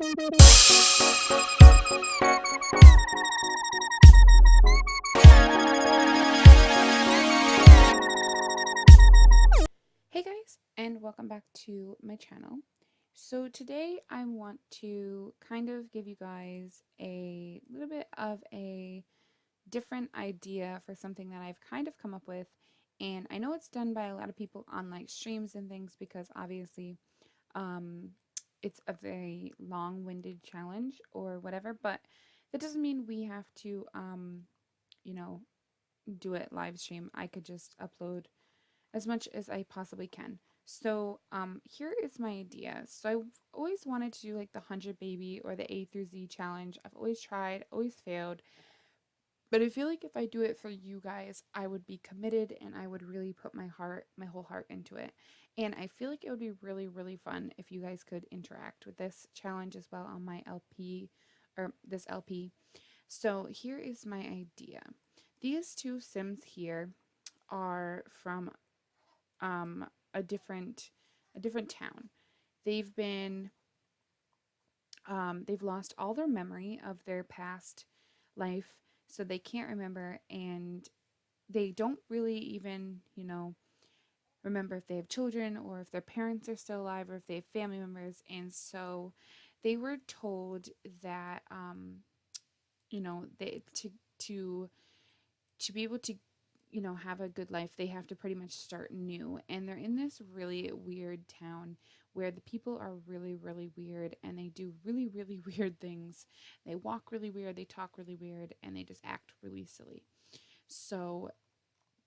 Hey guys, and welcome back to my channel. So today I want to kind of give you guys a little bit of a different idea for something that I've kind of come up with. And I know it's done by a lot of people on like streams and things because obviously um, it's a very long-winded challenge or whatever, but that doesn't mean we have to, you know, do it live stream. I could just upload as much as I possibly can. So, here is my idea. So I've always wanted to do like the 100 baby or the A through Z challenge. I've always tried, always failed. But I feel like if I do it for you guys, I would be committed and I would really put my whole heart into it. And I feel like it would be really, really fun if you guys could interact with this challenge as well on my LP or this LP. So here is my idea. These two Sims here are from um, a different town. They've been they've lost all their memory of their past life, so they can't remember, and they don't really even remember if they have children or if their parents are still alive or if they have family members, and so they were told that they to to be able to have a good life, they have to pretty much start new. And they're in this really weird town where the people are really, really weird and they do really, really weird things. They walk really weird, they talk really weird, and they just act really silly. So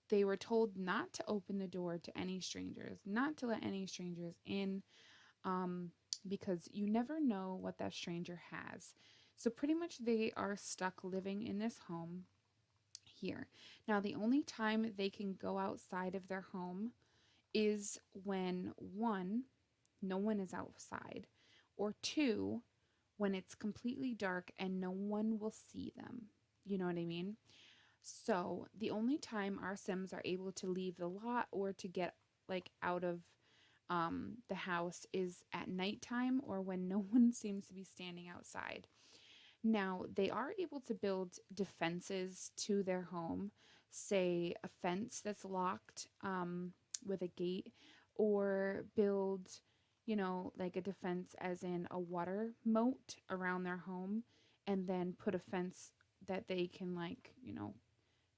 they were told not to open the door to any strangers, not to let any strangers in, um, because you never know what that stranger has. So pretty much they are stuck living in this home here. Now, the only time they can go outside of their home is when one, no one is outside, or two, when it's completely dark and no one will see them. You know what I mean? So, the only time our Sims are able to leave the lot or to get like out of the house is at nighttime or when no one seems to be standing outside. Now, they are able to build defenses to their home, say a fence that's locked with a gate, or build, like a defense as in a water moat around their home, and then put a fence that they can, like,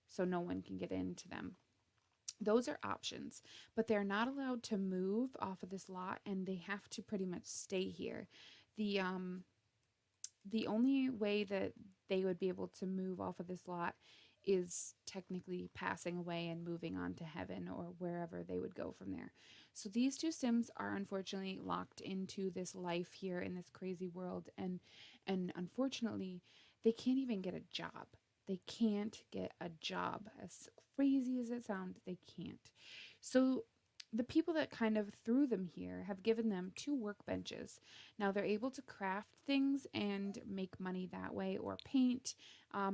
so no one can get into them. Those are options, but they're not allowed to move off of this lot and they have to pretty much stay here. The only way that they would be able to move off of this lot is technically passing away and moving on to heaven or wherever they would go from there. So these two Sims are unfortunately locked into this life here in this crazy world, and unfortunately they can't even get a job. They can't get a job. As crazy as it sounds, they can't. So the people that kind of threw them here have given them two workbenches. Now they're able to craft things and make money that way, or paint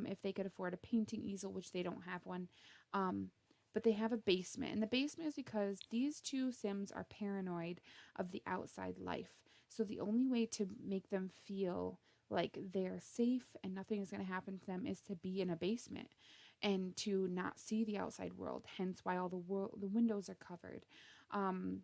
if they could afford a painting easel, which they don't have one. Um, but they have a basement, and the basement is because these two Sims are paranoid of the outside life. So the only way to make them feel like they're safe and nothing is going to happen to them is to be in a basement and to not see the outside world. Hence why all the windows are covered. Um,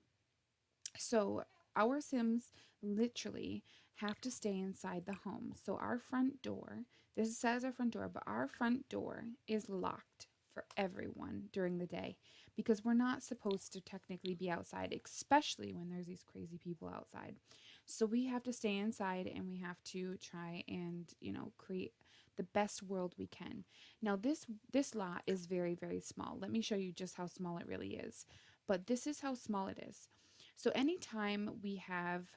so our Sims literally have to stay inside the home. So our front door, this says our front door, but our front door is locked for everyone during the day because we're not supposed to technically be outside, especially when there's these crazy people outside. So we have to stay inside and we have to try and, create the best world we can. Now this lot is very, very small. Let me show you just how small it really is. But this is how small it is. So anytime we have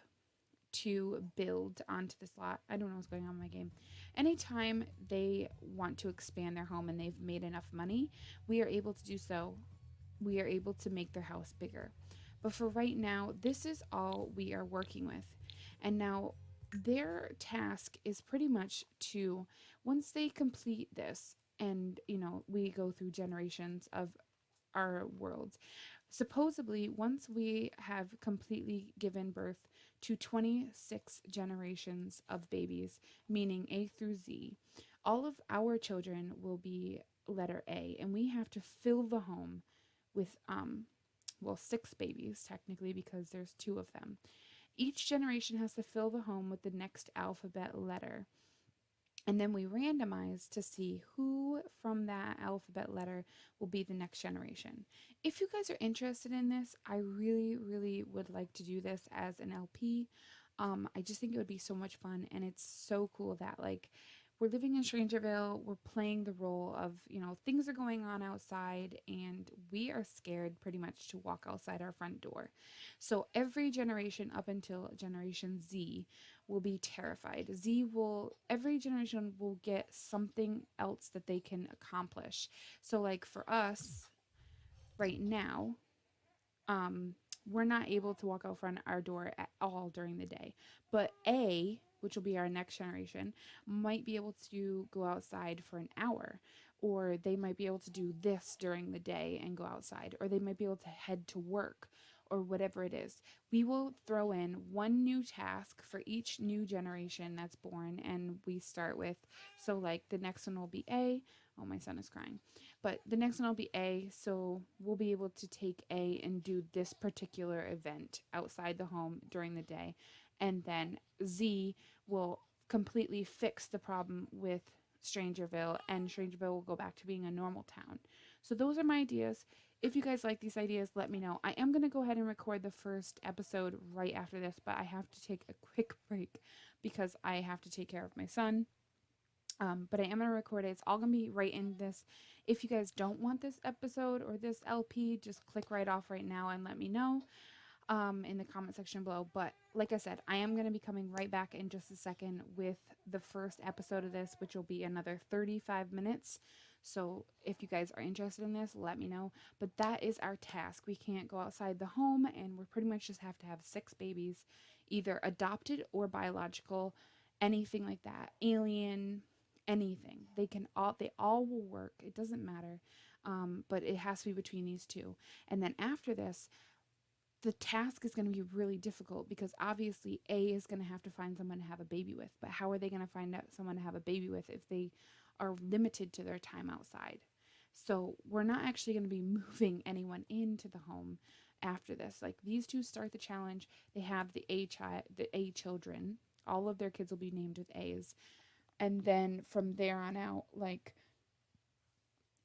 to build onto this lot, I don't know what's going on in my game. Anytime they want to expand their home and they've made enough money, we are able to do so. We are able to make their house bigger. But for right now, this is all we are working with. And now their task is pretty much to, once they complete this, and we go through generations of our worlds. Supposedly, once we have completely given birth to 26 generations of babies, meaning A through Z. All of our children will be letter A, and we have to fill the home with, well, six babies technically because there's two of them. Each generation has to fill the home with the next alphabet letter. And then we randomize to see who from that alphabet letter will be the next generation. If you guys are interested in this, I really, really would like to do this as an LP. I just think it would be so much fun, and it's so cool that like we're living in Strangerville, we're playing the role of, things are going on outside, and we are scared pretty much to walk outside our front door. So every generation up until Generation Z will be terrified. Every generation will get something else that they can accomplish. So, like for us right now, um, we're not able to walk out front our door at all during the day. But A, which will be our next generation, might be able to go outside for an hour. Or they might be able to do this during the day and go outside. Or they might be able to head to work or whatever it is. We will throw in one new task for each new generation that's born. And we start with, so like the next one will be A. Oh, my son is crying. But the next one will be A, so we'll be able to take A and do this particular event outside the home during the day. And then Z will completely fix the problem with Strangerville, and Strangerville will go back to being a normal town. So those are my ideas. If you guys like these ideas, let me know. I am going to go ahead and record the first episode right after this, but I have to take a quick break because I have to take care of my son. But I am going to record it. It's all going to be right in this. If you guys don't want this episode or this LP, just click right off right now and let me know in the comment section below. But like I said, I am going to be coming right back in just a second with the first episode of this, which will be another 35 minutes. So if you guys are interested in this, let me know. But that is our task. We can't go outside the home, and we pretty much just have to have six babies, either adopted or biological, anything like that, alien, anything. They all will work. It doesn't matter. But it has to be between these two. And then after this, the task is going to be really difficult because obviously A is going to have to find someone to have a baby with. But how are they going to find out someone to have a baby with if they are limited to their time outside? So we're not actually going to be moving anyone into the home after this. Like these two start the challenge. They have the A children. All of their kids will be named with A's. And then from there on out, like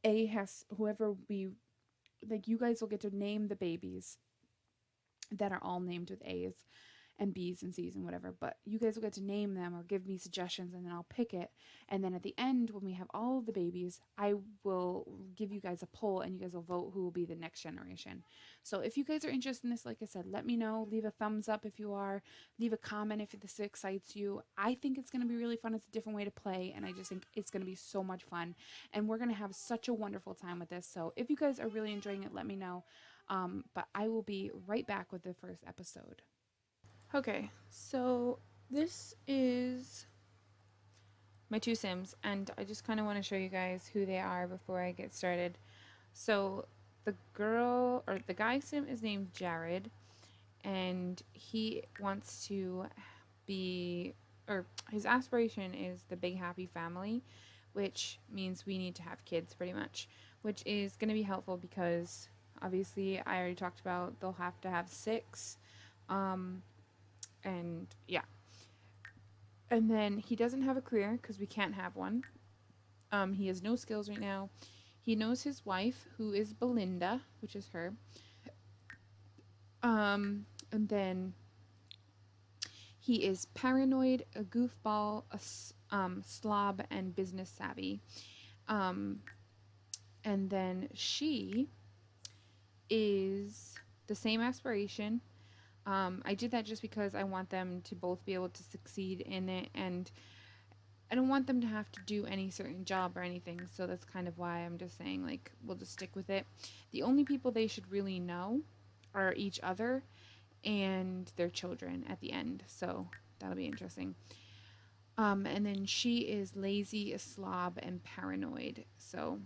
A has whoever we like, you guys will get to name the babies that are all named with A's and B's and C's and whatever, but you guys will get to name them or give me suggestions, and then I'll pick it. And then at the end, when we have all of the babies, I will give you guys a poll and you guys will vote who will be the next generation. So if you guys are interested in this, like I said, let me know. Leave a thumbs up if you are. Leave a comment if this excites you. I think it's going to be really fun. It's a different way to play, and I just think it's going to be so much fun, and we're going to have such a wonderful time with this. So if you guys are really enjoying it, let me know. But I will be right back with the first episode. Okay, so this is my two Sims, and I just kind of want to show you guys who they are before I get started. So the guy Sim is named Jared, and he wants to be, or his aspiration is the big happy family, which means we need to have kids pretty much, which is going to be helpful because obviously I already talked about they'll have to have six. And yeah. And then he doesn't have a career because we can't have one. He has no skills right now. He knows his wife, who is Belinda, which is her. And then he is paranoid, a goofball, a slob, and business savvy. And then she is the same aspiration. I did that just because I want them to both be able to succeed in it, and I don't want them to have to do any certain job or anything, so that's kind of why I'm just saying, like, we'll just stick with it. The only people they should really know are each other and their children at the end, so that'll be interesting. And then she is lazy, a slob, and paranoid, so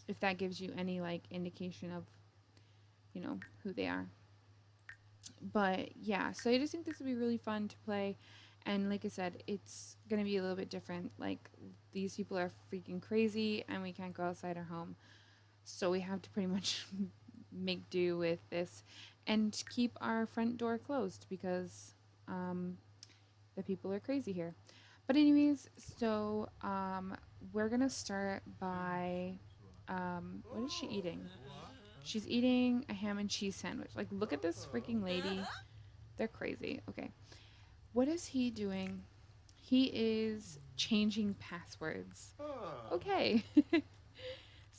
if that gives you any, like, indication of, who they are. But yeah, so I just think this would be really fun to play. And like I said, it's going to be a little bit different. Like, these people are freaking crazy and we can't go outside our home. So we have to pretty much make do with this and keep our front door closed because um, the people are crazy here. But anyways, so we're gonna start by what is she eating? She's eating a ham and cheese sandwich. Like, look at this freaking lady. They're crazy. Okay, what is he doing? He is changing passwords. Okay.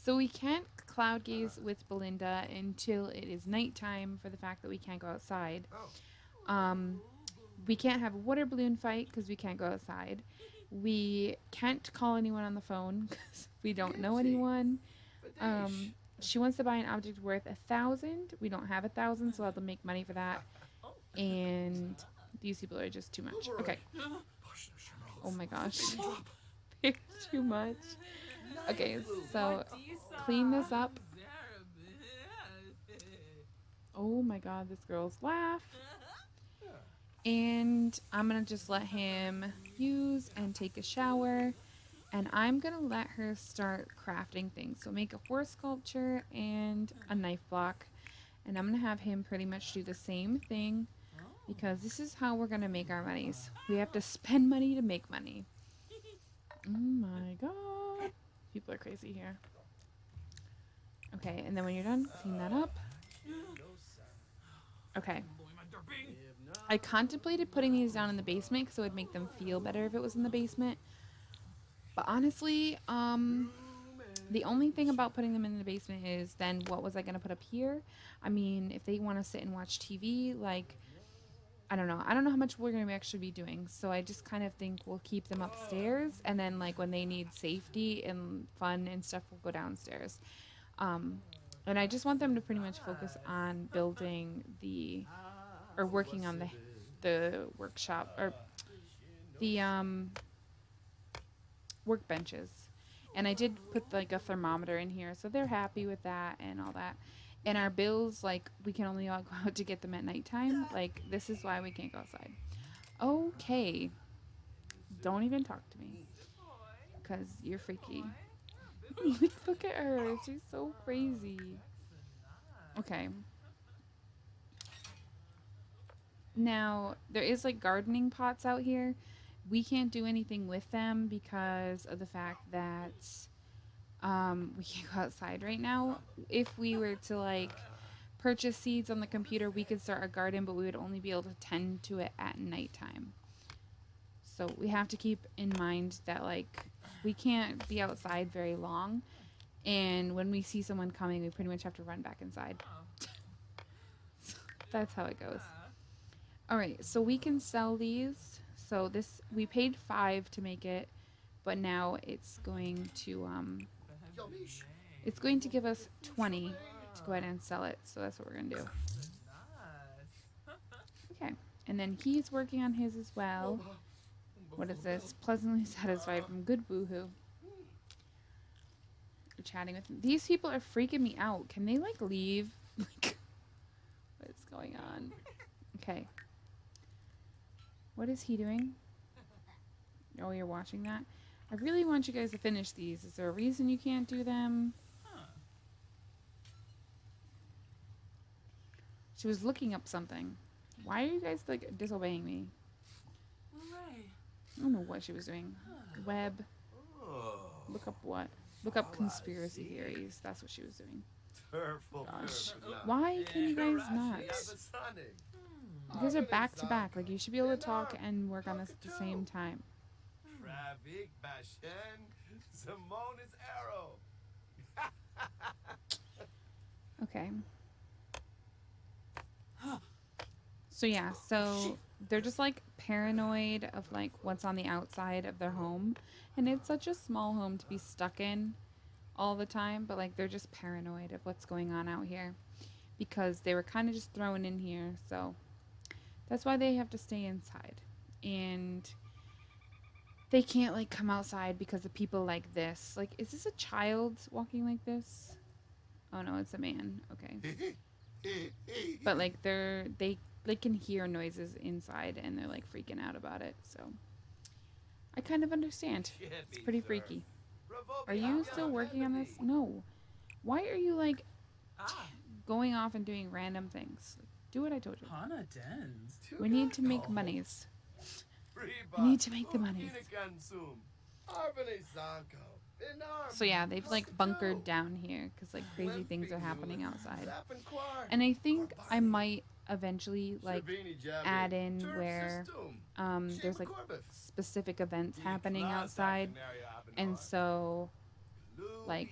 So we can't cloud gaze with Belinda until it is nighttime for the fact that we can't go outside. Um, we can't have a water balloon fight because we can't go outside. We can't call anyone on the phone because we don't know anyone. Um, she wants to buy an object worth 1,000. We don't have 1,000, so I'll have to make money for that. And these people are just too much. Okay. Oh my gosh. They're too much. Okay, so clean this up. Oh my god, this girl's laugh. And I'm gonna just let him use and take a shower. And I'm gonna let her start crafting things. So make a horse sculpture and a knife block. And I'm gonna have him pretty much do the same thing because this is how we're gonna make our monies. We have to spend money to make money. Oh my god. People are crazy here. Okay, and then when you're done, clean that up. Okay. I contemplated putting these down in the basement because it would make them feel better if it was in the basement. But honestly, the only thing about putting them in the basement is then what was I going to put up here? I mean, if they want to sit and watch TV, like, I don't know. I don't know how much we're going to actually be doing. So I just kind of think we'll keep them upstairs. And then, like, when they need safety and fun and stuff, we'll go downstairs. Um, and I just want them to pretty much focus on building or working on the workshop or the workbenches. And I did put like a thermometer in here, so they're happy with that and all that. And our bills, like, we can only all go out to get them at nighttime. Like, this is why we can't go outside. Okay, don't even talk to me because you're freaky. Look at her, she's so crazy. Okay, now there is like gardening pots out here. We can't do anything with them because of the fact that we can't go outside right now. If we were to like purchase seeds on the computer, we could start a garden, but we would only be able to tend to it at nighttime. So we have to keep in mind that like we can't be outside very long, and when we see someone coming, we pretty much have to run back inside. That's how it goes. All right, so we can sell these. So this we paid 5 to make it, but now it's going to give us 20 to go ahead and sell it. So that's what we're gonna do. Okay, and then he's working on his as well. What is this? Pleasantly satisfied from good boohoo. You're chatting with them. These people are freaking me out. Can they like leave? Like, what is going on? Okay. What is he doing? Oh, you're watching that? I really want you guys to finish these. Is there a reason you can't do them? She was looking up something. Why are you guys like disobeying me? I don't know what she was doing. Web. Look up what? Look up conspiracy theories. That's what she was doing. Gosh. Why can you guys not? You guys are back to back. Like, you should be able to talk and work on this at the same time. Okay. So yeah, so they're just like paranoid of like what's on the outside of their home. And it's such a small home to be stuck in all the time, but like they're just paranoid of what's going on out here because they were kind of just thrown in here. So that's why they have to stay inside. And they can't like come outside because of people like this. Like, is this a child walking like this? Oh no, it's a man. Okay. But like they like can hear noises inside and they're like freaking out about it. So I kind of understand. It's pretty freaky. Are you still working on this? No. Why are you like going off and doing random things? Like, do what I told you. We need to make monies. We need to make the monies. So yeah, they've like bunkered down here because like crazy things are happening outside. And I think I might eventually like add in where there's like specific events happening outside, and so like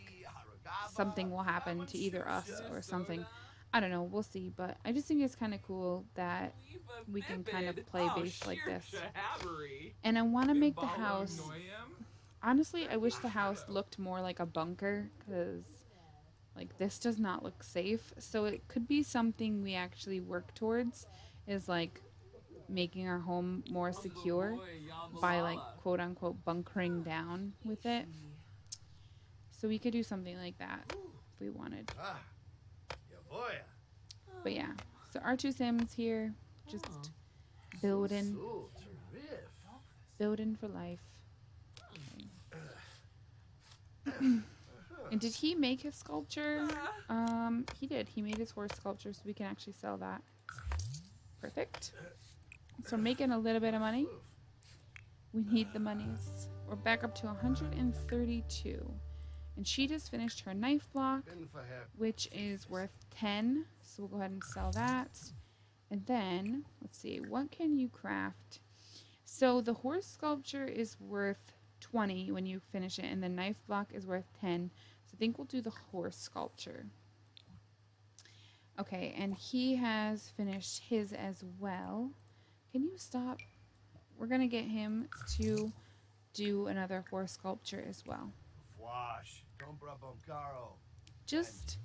something will happen to either us or something. I don't know, we'll see, but I just think it's kind of cool that we can kind of play based like this. And I want to make the house, honestly, I wish the house looked more like a bunker because like this does not look safe. So it could be something we actually work towards, is like making our home more secure by like quote unquote bunkering down with it. So we could do something like that if we wanted. But yeah, so our two Sims here just building for life. And did he make his sculpture? He did. He made his horse sculpture, so we can actually sell that. Perfect. So we're making a little bit of money. We need the monies. We're back up to 132. And she just finished her knife block, which is worth 10. So we'll go ahead and sell that. And then, let's see, what can you craft? So the horse sculpture is worth 20 when you finish it, and the knife block is worth 10. So I think we'll do the horse sculpture. Okay, and he has finished his as well. Can you stop? We're going to get him to do another horse sculpture as well. Just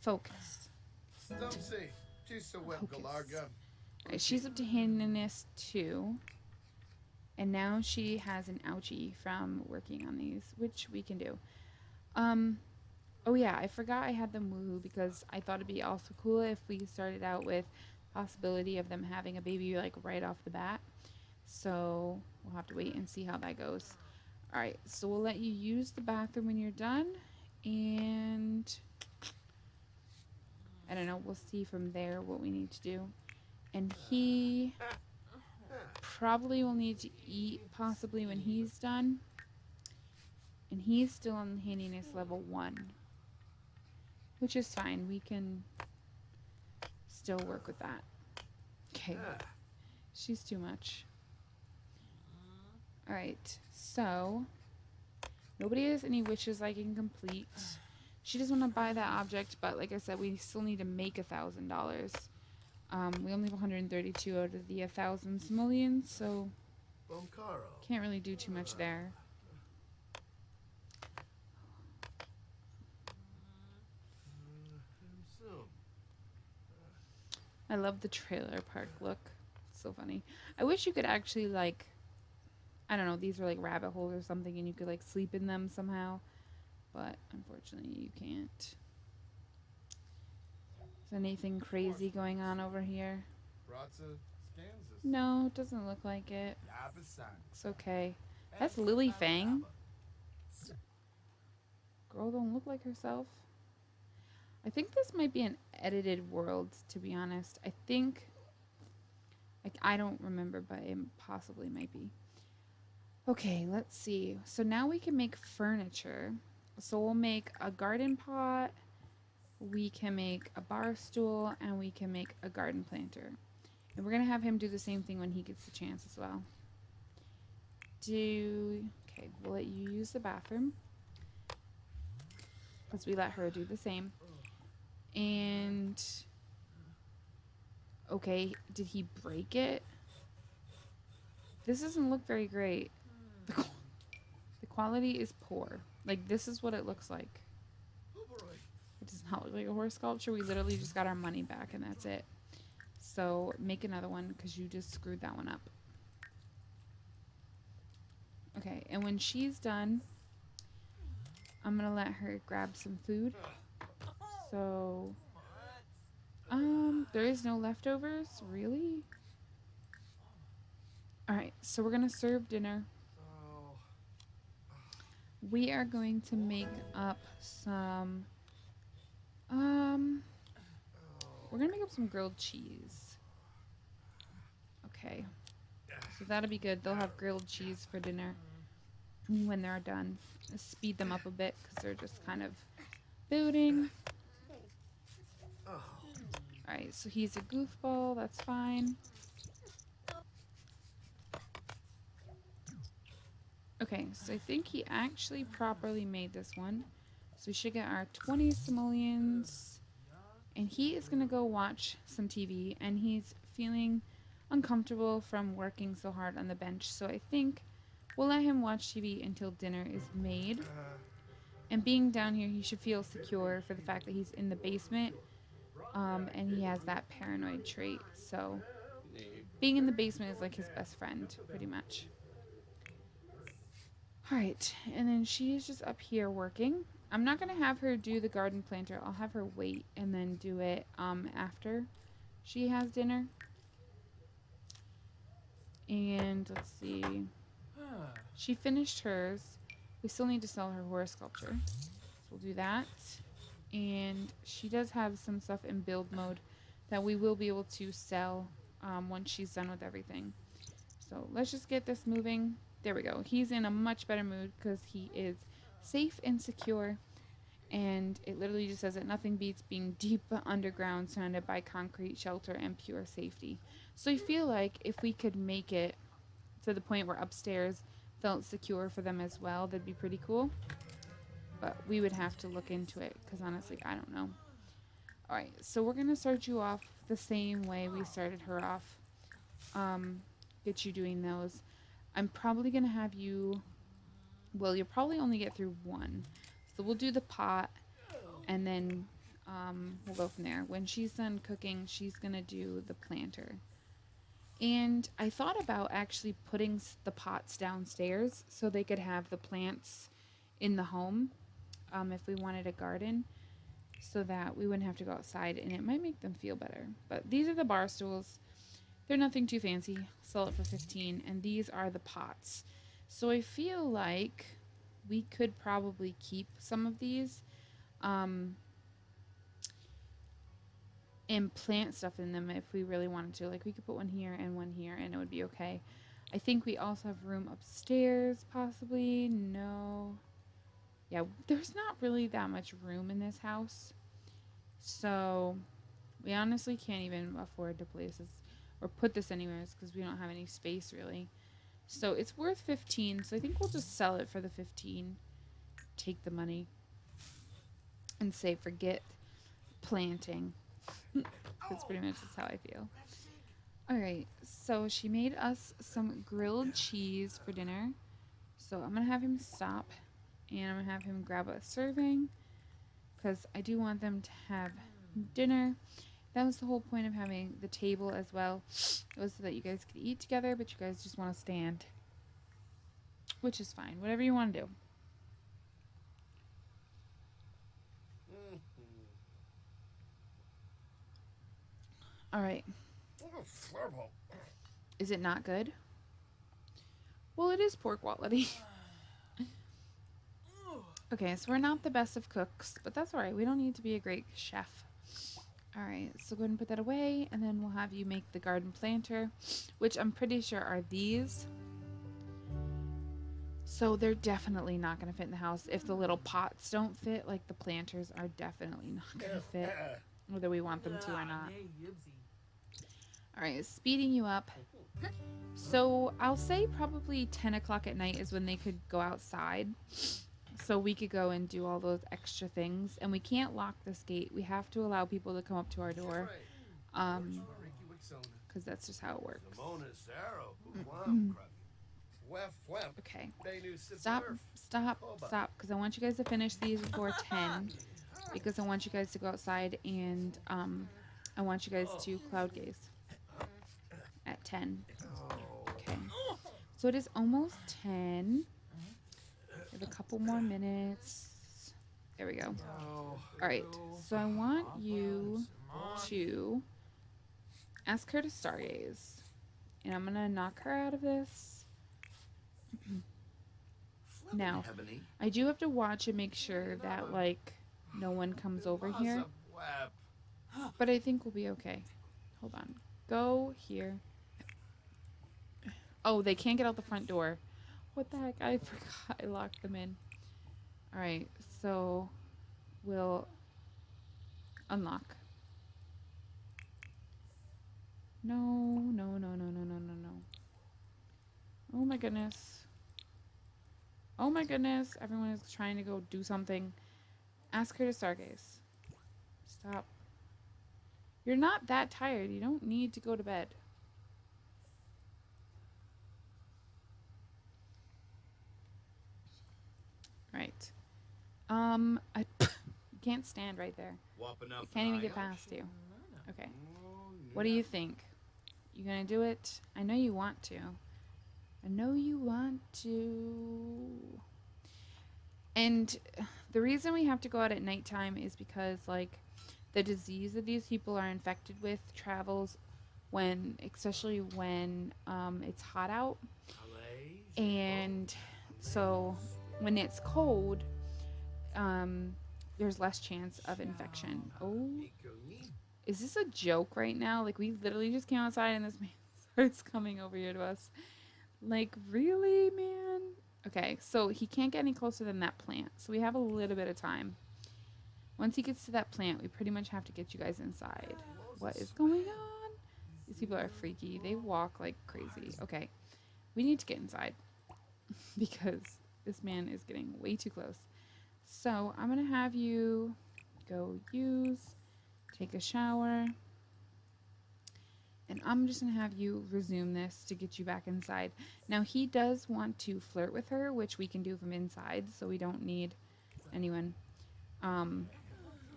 focus. Focus. Right, she's up to handiness 2. And now she has an ouchie from working on these, which we can do. Oh yeah, I forgot I had them woohoo because I thought it'd be also cool if we started out with possibility of them having a baby like right off the bat. So we'll have to wait and see how that goes. All right, so we'll let you use the bathroom when you're done, and I don't know, we'll see from there what we need to do. And he probably will need to eat possibly when he's done. And he's still on handiness level 1, which is fine. We can still work with that. Okay. She's too much. Alright, so nobody has any wishes I can complete. She doesn't want to buy that object, but like I said, we still need to make $1,000. We only have 132 out of the 1,000 simoleons, so can't really do too much there. I love the trailer park look. It's so funny. I wish you could actually like, I don't know, these are like rabbit holes or something and you could like sleep in them somehow. But unfortunately you can't. Is there anything crazy going on over here? No, it doesn't look like it. It's okay. That's Lily Fang. Girl don't look like herself. I think this might be an edited world, to be honest. I think, like, I don't remember, but it possibly might be. Okay, let's see. So now we can make furniture. So we'll make a garden pot, we can make a bar stool, and we can make a garden planter. And we're going to have him do the same thing when he gets the chance as well. Okay, we'll let you use the bathroom, because we let her do the same. And okay, did he break it? This doesn't look very great. The quality is poor. Like, this is what it looks like. It does not look like a horse sculpture. We literally just got our money back and that's it. So make another one because you just screwed that one up. Okay, and when she's done, I'm gonna let her grab some food. So There is no leftovers, really? All right, so we're gonna serve dinner. We are going to make up some, um, we're gonna make up some grilled cheese. Okay, so that'll be good. They'll have grilled cheese for dinner when they're done. Speed them up a bit because they're just kind of building. Alright, so he's a goofball, that's fine. Okay, so I think he actually properly made this one. So we should get our 20 simoleons. And he is going to go watch some TV. And he's feeling uncomfortable from working so hard on the bench. So I think we'll let him watch TV until dinner is made. And being down here, he should feel secure for the fact that he's in the basement. And he has that paranoid trait. So being in the basement is like his best friend, pretty much. Alright, and then she's just up here working. I'm not going to have her do the garden planter. I'll have her wait and then do it after she has dinner. And let's see. She finished hers. We still need to sell her horse sculpture. So we'll do that. And she does have some stuff in build mode that we will be able to sell once she's done with everything. So let's just get this moving. There we go. He's in a much better mood because he is safe and secure. And it literally just says that nothing beats being deep underground, surrounded by concrete shelter and pure safety. So I feel like if we could make it to the point where upstairs felt secure for them as well, that'd be pretty cool. But we would have to look into it because honestly, I don't know. Alright, so we're going to start you off the same way we started her off. Get you doing those. I'm probably going to have you, well, you'll probably only get through one. So we'll do the pot, and then we'll go from there. When she's done cooking, she's going to do the planter. And I thought about actually putting the pots downstairs so they could have the plants in the home if we wanted a garden, so that we wouldn't have to go outside, and it might make them feel better. But these are the bar stools. They're nothing too fancy. Sell it for 15, and these are the pots. So I feel like we could probably keep some of these and plant stuff in them if we really wanted to. Like we could put one here and it would be okay. I think we also have room upstairs, possibly. No. Yeah, there's not really that much room in this house. So we honestly can't even afford to place this or put this anywhere because we don't have any space really. So it's worth 15. So I think we'll just sell it for the 15. Take the money and say forget planting. That's pretty much just how I feel. Alright, so she made us some grilled cheese for dinner. So I'm going to have him stop and I'm going to have him grab a serving because I do want them to have dinner. That was the whole point of having the table as well. It was so that you guys could eat together, but you guys just want to stand. Which is fine. Whatever you want to do. Alright. Is it not good? Well, it is poor quality. Okay, so we're not the best of cooks, but that's alright. We don't need to be a great chef. Alright, so go ahead and put that away, and then we'll have you make the garden planter, which I'm pretty sure are these. So they're definitely not going to fit in the house. If the little pots don't fit, like the planters are definitely not going to fit, whether we want them to or not. Alright, speeding you up. So I'll say probably 10 o'clock at night is when they could go outside. So we could go and do all those extra things. And we can't lock this gate. We have to allow people to come up to our door. Because that's just how it works. Okay. Stop. Because I want you guys to finish these before 10. Because I want you guys to go outside and I want you guys to cloud gaze at 10. Okay. So it is almost 10. We have a couple more minutes. There we go. Oh, All right. So I want you to ask her to stargaze. And I'm going to knock her out of this. Now, I do have to watch and make sure that, like, no one comes over here. But I think we'll be okay. Hold on. Go here. Oh, they can't get out the front door. What the heck? I forgot I locked them in. Alright, so we'll unlock. No, no, no, no, no, no, no, no. Oh my goodness. Oh my goodness. Everyone is trying to go do something. Ask her to stargaze. Stop. You're not that tired. You don't need to go to bed. Right. I can't stand right there. I can't even get past you. Okay. What do you think? You gonna do it? I know you want to. I know you want to. And the reason we have to go out at nighttime is because, like, the disease that these people are infected with travels when, especially when it's hot out. And so when it's cold, there's less chance of infection. Oh, is this a joke right now? Like, we literally just came outside and this man starts coming over here to us. Like, really, man? Okay, so he can't get any closer than that plant. So we have a little bit of time. Once he gets to that plant, we pretty much have to get you guys inside. What is going on? These people are freaky. They walk like crazy. Okay, we need to get inside because this man is getting way too close. So I'm going to have you go take a shower. And I'm just going to have you resume this to get you back inside. Now, he does want to flirt with her, which we can do from inside, so we don't need anyone.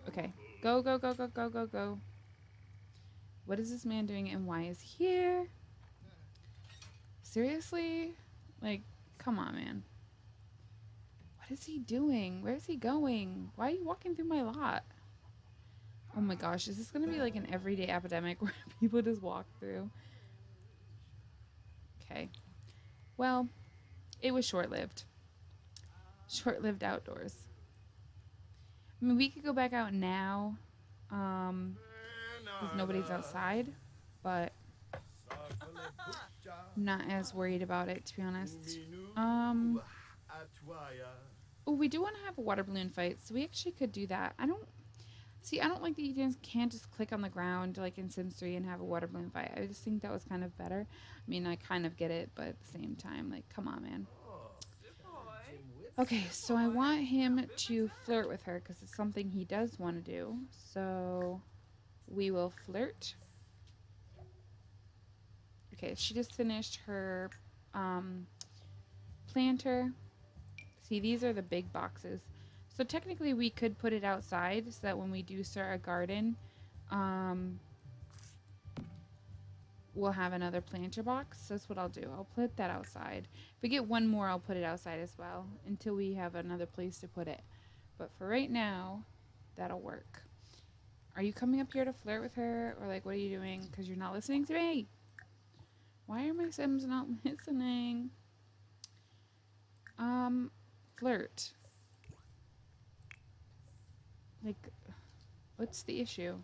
Okay. Go, go, go, go, go, go, go. What is this man doing and why is he here? Seriously? Like, come on, man. What is he doing? Where is he going? Why are you walking through my lot? Oh my gosh, is this going to be like an everyday epidemic where people just walk through? Okay. Well, it was short-lived. Short-lived outdoors. I mean, we could go back out now, because nobody's outside, but I'm not as worried about it, to be honest. Oh, we do want to have a water balloon fight, so we actually could do that. I don't like that you can't just click on the ground like in Sims 3 and have a water balloon fight. I just think that was kind of better. I mean, I kind of get it, but at the same time, like, come on, man. Okay, so I want him to flirt with her because it's something he does want to do. So we will flirt. Okay, she just finished her planter. See, these are the big boxes. So technically we could put it outside so that when we do start a garden, we'll have another planter box. That's what I'll do. I'll put that outside. If we get one more, I'll put it outside as well until we have another place to put it. But for right now, that'll work. Are you coming up here to flirt with her? Or, like, what are you doing? Because you're not listening to me. Why are my Sims not listening? Flirt. Like, what's the issue?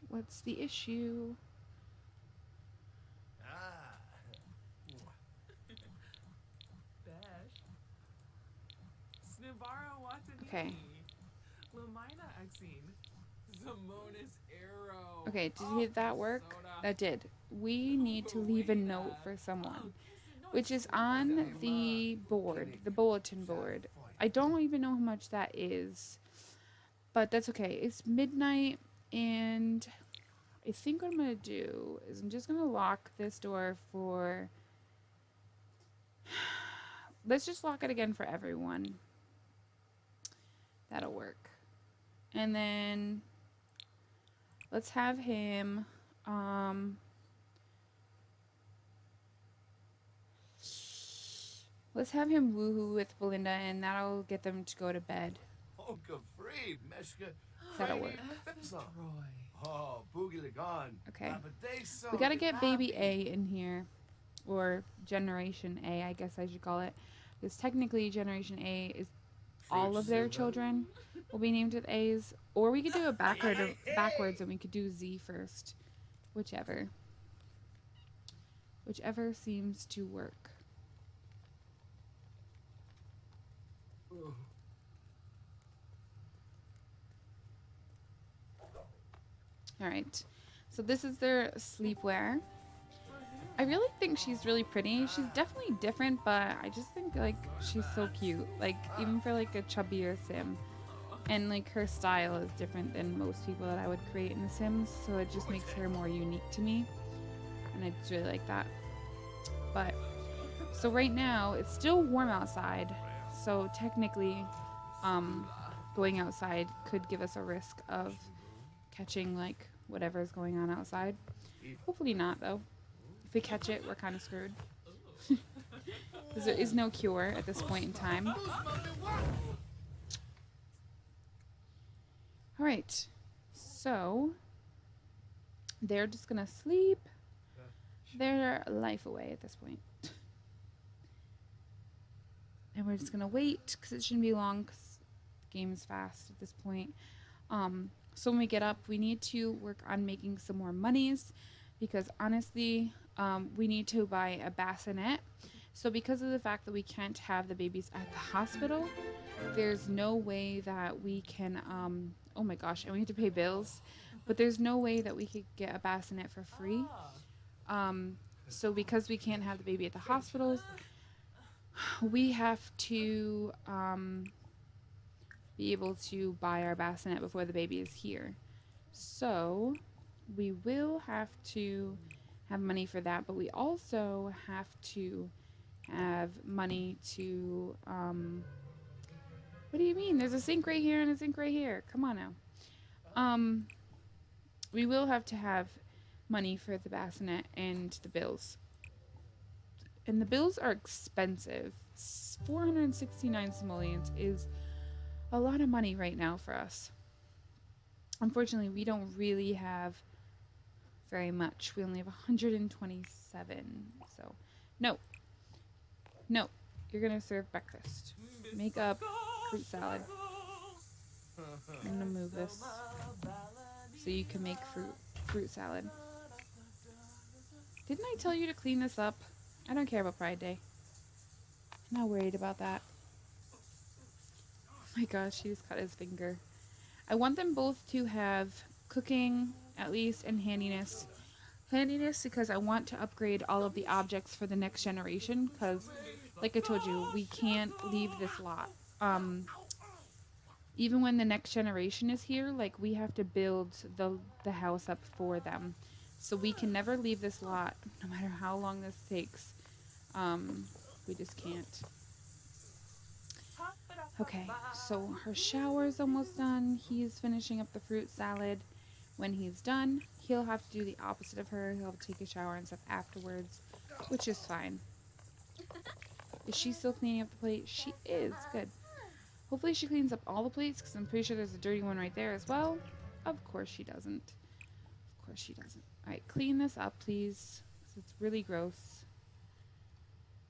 What's the issue? Okay. Okay, did that work? That did. We need to leave a note for someone, which is on the board, the bulletin board. I don't even know how much that is, but that's okay. It's midnight, and I think what I'm going to do is I'm just going to lock this door for... Let's just lock it again for everyone. That'll work. And then let's have him... Let's have him woohoo with Belinda, and that'll get them to go to bed. That'll work. Okay. We gotta get baby A in here. Or Generation A, I guess I should call it. Because technically Generation A is all of their children will be named with A's. Or we could do it backwards and we could do Z first. Whichever. Whichever seems to work. Alright. So this is their sleepwear. I really think she's really pretty. She's definitely different, but I just think like she's so cute. Like even for like a chubbier sim. And like her style is different than most people that I would create in The Sims, so it just makes her more unique to me. And I just really like that. But so right now it's still warm outside, so technically going outside could give us a risk of catching like whatever's going on outside. Hopefully not though. If we catch it, we're kind of screwed. Because there is no cure at this point in time. Alright, so they're just gonna sleep their life away at this point. And we're just gonna wait because it shouldn't be long because the game is fast at this point. So when we get up, we need to work on making some more monies because honestly, we need to buy a bassinet. So because of the fact that we can't have the babies at the hospital, there's no way that we can, oh my gosh, and we have to pay bills, but there's no way that we could get a bassinet for free. So because we can't have the baby at the hospitals, we have to be able to buy our bassinet before the baby is here. So we will have to have money for that, but we also have to have money to, what do you mean? There's a sink right here and a sink right here. Come on now. We will have to have money for the bassinet and the bills. And the bills are expensive. 469 simoleons is a lot of money right now for us. Unfortunately, we don't really have very much. We only have 127. So, no. No. You're going to serve breakfast. Make up fruit salad. I'm going to move this so you can make fruit salad. Didn't I tell you to clean this up? I don't care about Pride Day. I'm not worried about that. Oh my gosh, he just cut his finger. I want them both to have cooking, at least, and handiness. Handiness because I want to upgrade all of the objects for the next generation because, like I told you, we can't leave this lot. Even when the next generation is here, like, we have to build the house up for them. So we can never leave this lot, no matter how long this takes. We just can't. Okay, so her shower is almost done. He's finishing up the fruit salad. When he's done, he'll have to do the opposite of her. He'll have to take a shower and stuff afterwards, which is fine. Is she still cleaning up the plate? She is. Good. Hopefully she cleans up all the plates because I'm pretty sure there's a dirty one right there as well. Of course she doesn't. Of course she doesn't. Alright, clean this up, please, because it's really gross.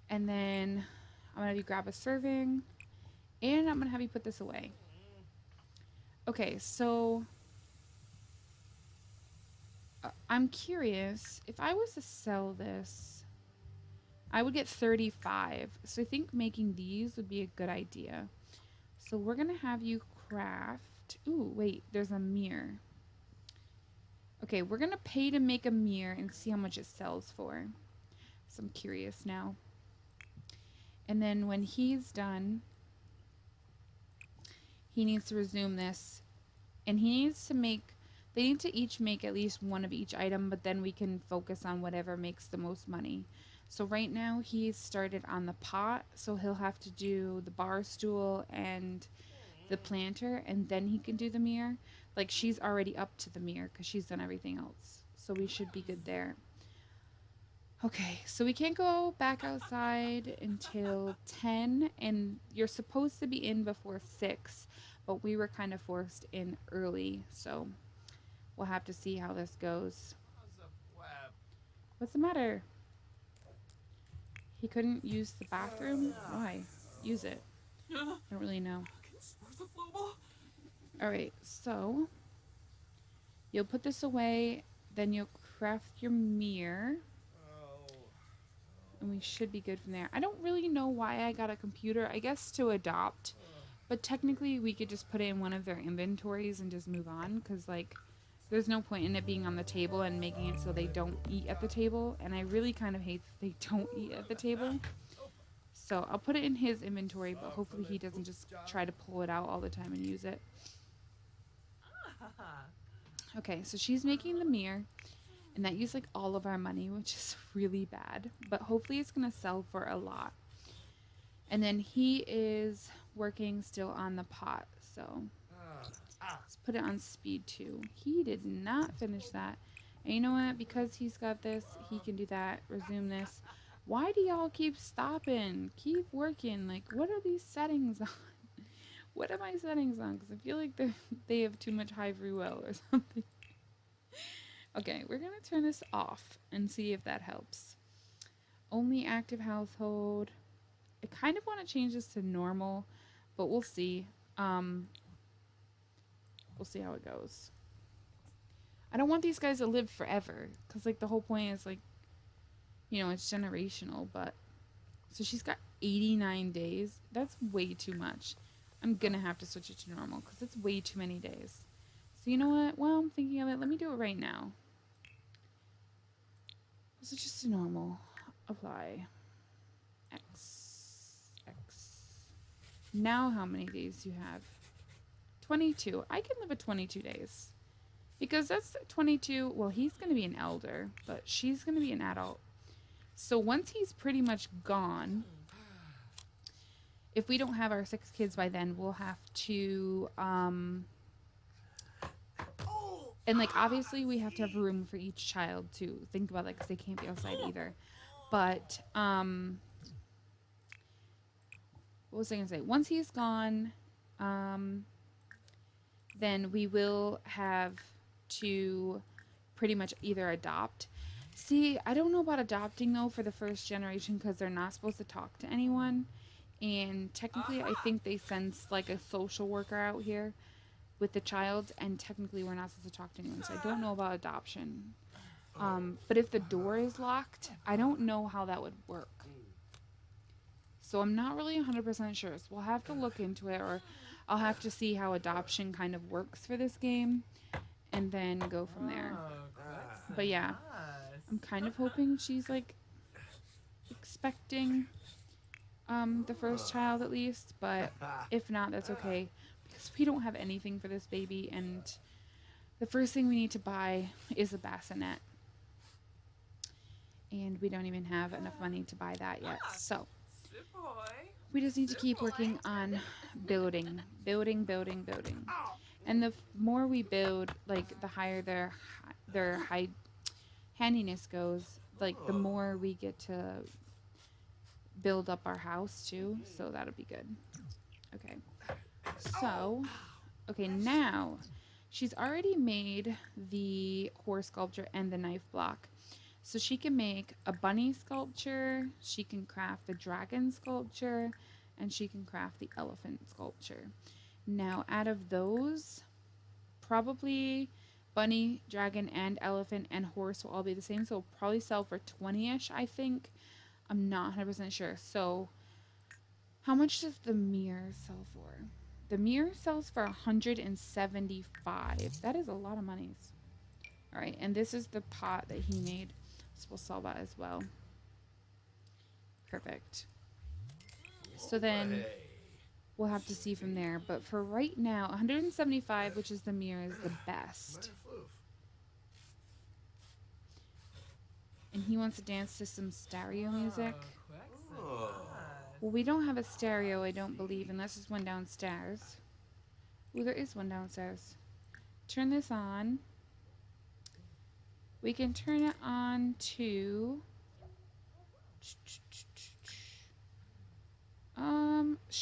And then I'm going to have you grab a serving. And I'm going to have you put this away. Okay, so I'm curious. If I was to sell this, I would get 35. So I think making these would be a good idea. So we're going to have you craft. Ooh, wait, there's a mirror. Okay, we're going to pay to make a mirror and see how much it sells for. So I'm curious now. And then when he's done, he needs to resume this. And he needs to make, they need to each make at least one of each item, but then we can focus on whatever makes the most money. So right now he's started on the pot, so he'll have to do the bar stool and the planter, and then he can do the mirror. Like, she's already up to the mirror because she's done everything else. So we should be good there. Okay, so we can't go back outside until 10, and you're supposed to be in before 6, but we were kind of forced in early, so we'll have to see how this goes. What's the matter? He couldn't use the bathroom? Why? Use it. I don't really know. Alright, so you'll put this away, then you'll craft your mirror. And we should be good from there. I don't really know why I got a computer. I guess to adopt. But technically, we could just put it in one of their inventories and just move on. Because, like, there's no point in it being on the table and making it so they don't eat at the table. And I really kind of hate that they don't eat at the table. So I'll put it in his inventory, but hopefully he doesn't just try to pull it out all the time and use it. Okay, so she's making the mirror. And that used like all of our money, which is really bad. But hopefully it's going to sell for a lot. And then he is working still on the pot. So let's put it on speed 2. He did not finish that. And you know what? Because he's got this, he can do that. Resume this. Why do y'all keep stopping? Keep working. Like, what are these settings on? What are my settings on? Because I feel like they have too much high free will or something. Okay, we're going to turn this off and see if that helps. Only active household. I kind of want to change this to normal, but we'll see. We'll see how it goes. I don't want these guys to live forever, because, like, the whole point is, like, you know, it's generational, but... So she's got 89 days. That's way too much. I'm going to have to switch it to normal, because it's way too many days. So you know what? Well, I'm thinking of it. Let me do it right now. This is just a normal. Apply. X. Now how many days do you have? 22. I can live at 22 days. Because that's 22. Well, he's going to be an elder, but she's going to be an adult. So once he's pretty much gone, if we don't have our 6 kids by then, we'll have to... And, like, obviously we have to have room for each child to think about that because they can't be outside either. But, what was I going to say? Once he's gone, then we will have to pretty much either adopt. See, I don't know about adopting, though, for the first generation because they're not supposed to talk to anyone. And technically, I think they send, like, a social worker out here with the child, and technically we're not supposed to talk to anyone, so I don't know about adoption. But if the door is locked, I don't know how that would work. So I'm not really 100% sure, so we'll have to look into it, or I'll have to see how adoption kind of works for this game, and then go from there. But yeah, I'm kind of hoping she's, like, expecting the first child at least, but if not, that's okay. Because we don't have anything for this baby, and the first thing we need to buy is a bassinet. And we don't even have enough money to buy that yet. So we just need to keep working on building. And the more we build, like, the higher their high handiness goes, like, the more we get to build up our house too. So that'll be good. Okay. So, okay, now she's already made the horse sculpture and the knife block. So she can make a bunny sculpture, she can craft the dragon sculpture, and she can craft the elephant sculpture. Now, out of those, probably bunny, dragon, and elephant and horse will all be the same. So it'll probably sell for 20-ish, I think. I'm not 100% sure. So how much does the mirror sell for? The mirror sells for 175. That is a lot of monies. All right, and this is the pot that he made. So we'll sell that as well. Perfect. So then we'll have to see from there. But for right now, 175, which is the mirror, is the best. And he wants to dance to some stereo music. Well, we don't have a stereo, I don't believe, unless there's one downstairs. Ooh, there is one downstairs. Turn this on. We can turn it on to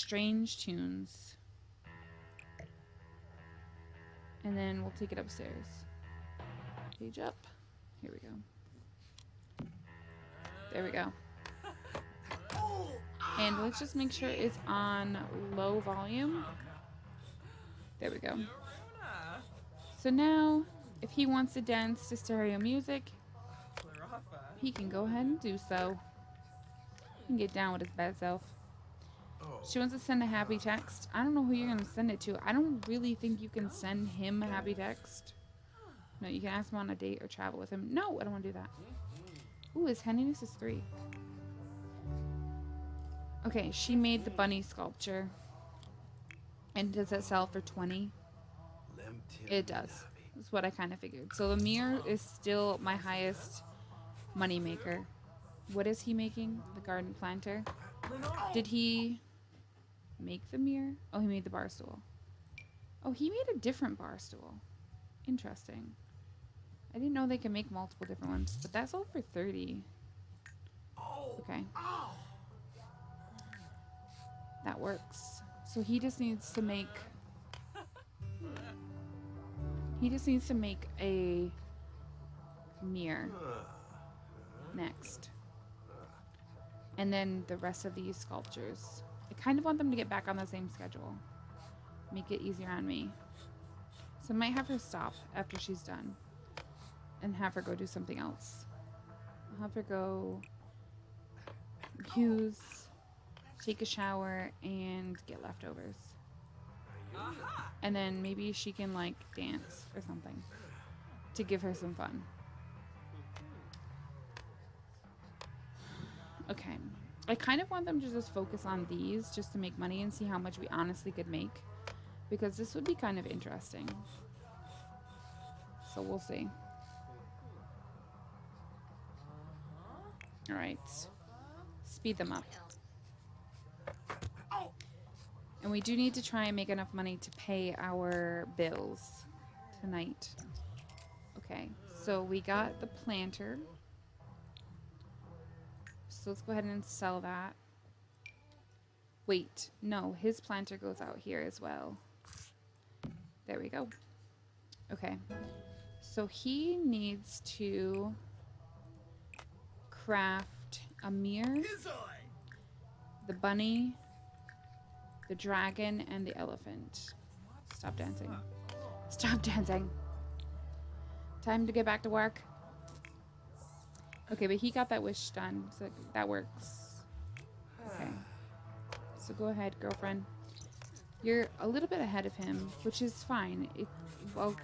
strange tunes. And then we'll take it upstairs. Page up. Here we go. There we go. And let's just make sure it's on low volume. There we go. So now, if he wants to dance to stereo music, he can go ahead and do so. He can get down with his bad self. She wants to send a happy text. I don't know who you're going to send it to. I don't really think you can send him a happy text. No, you can ask him on a date or travel with him. No, I don't want to do that. Ooh, his handiness is 3. Okay, she made the bunny sculpture. And does that sell for 20? It does. That's what I kind of figured. So the mirror is still my highest money maker. What is he making? The garden planter. Did he make the mirror? Oh, he made the bar stool. Oh, he made a different bar stool. Interesting. I didn't know they could make multiple different ones, but that sold for 30. Okay. That works. So he just needs to make a mirror next. And then the rest of these sculptures. I kind of want them to get back on the same schedule. Make it easier on me. So I might have her stop after she's done. And have her go do something else. I'll have her go use, take a shower, and get leftovers. And then maybe she can like dance or something to give her some fun. Okay. I kind of want them to just focus on these just to make money and see how much we honestly could make. Because this would be kind of interesting. So we'll see. Alright. Speed them up. And we do need to try and make enough money to pay our bills tonight. Okay, so we got the planter. So let's go ahead and sell that. Wait, no, his planter goes out here as well. There we go. Okay, so he needs to craft a mirror, the bunny, the dragon, and the elephant. Stop dancing. Stop dancing. Time to get back to work. Okay, but he got that wish done, so that works. Okay. So go ahead, girlfriend. You're a little bit ahead of him, which is fine.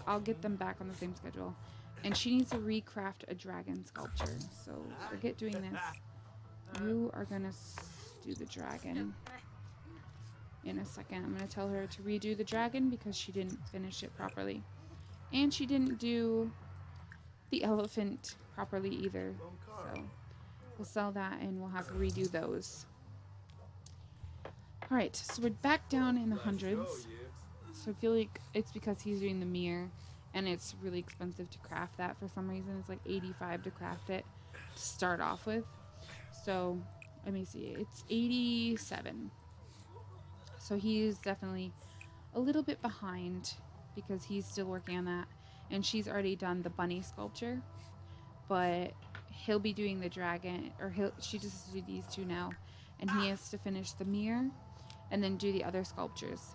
I'll get them back on the same schedule. And she needs to recraft a dragon sculpture. So forget doing this. You are going to do the dragon in a second. I'm going to tell her to redo the dragon because she didn't finish it properly. And she didn't do the elephant properly either. So we'll sell that and we'll have to redo those. Alright, so we're back down in the hundreds. So I feel like it's because he's doing the mirror and it's really expensive to craft that for some reason. It's like 85 to craft it to start off with. So let me see, it's 87. So he's definitely a little bit behind because he's still working on that. And she's already done the bunny sculpture, but he'll be doing the dragon, or she just has to do these two now, and he has to finish the mirror and then do the other sculptures.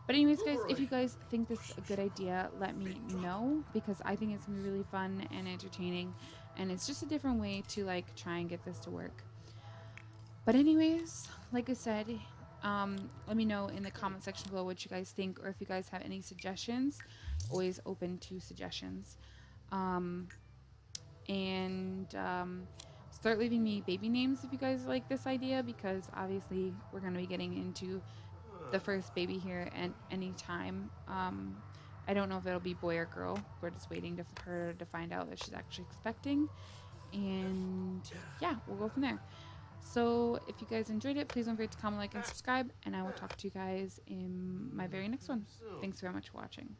But anyways, guys, if you guys think this is a good idea, let me know, because I think it's gonna be really fun and entertaining, and it's just a different way to like try and get this to work. But anyways, like I said, let me know in the comment section below what you guys think, or if you guys have any suggestions. Always open to suggestions. Start leaving me baby names if you guys like this idea, because obviously we're going to be getting into the first baby here at any time. I don't know if it'll be boy or girl. We're just waiting for her to find out that she's actually expecting, and yeah, we'll go from there. So if you guys enjoyed it, please don't forget to comment, like, and subscribe, and I will talk to you guys in my very next one. Thanks very much for watching.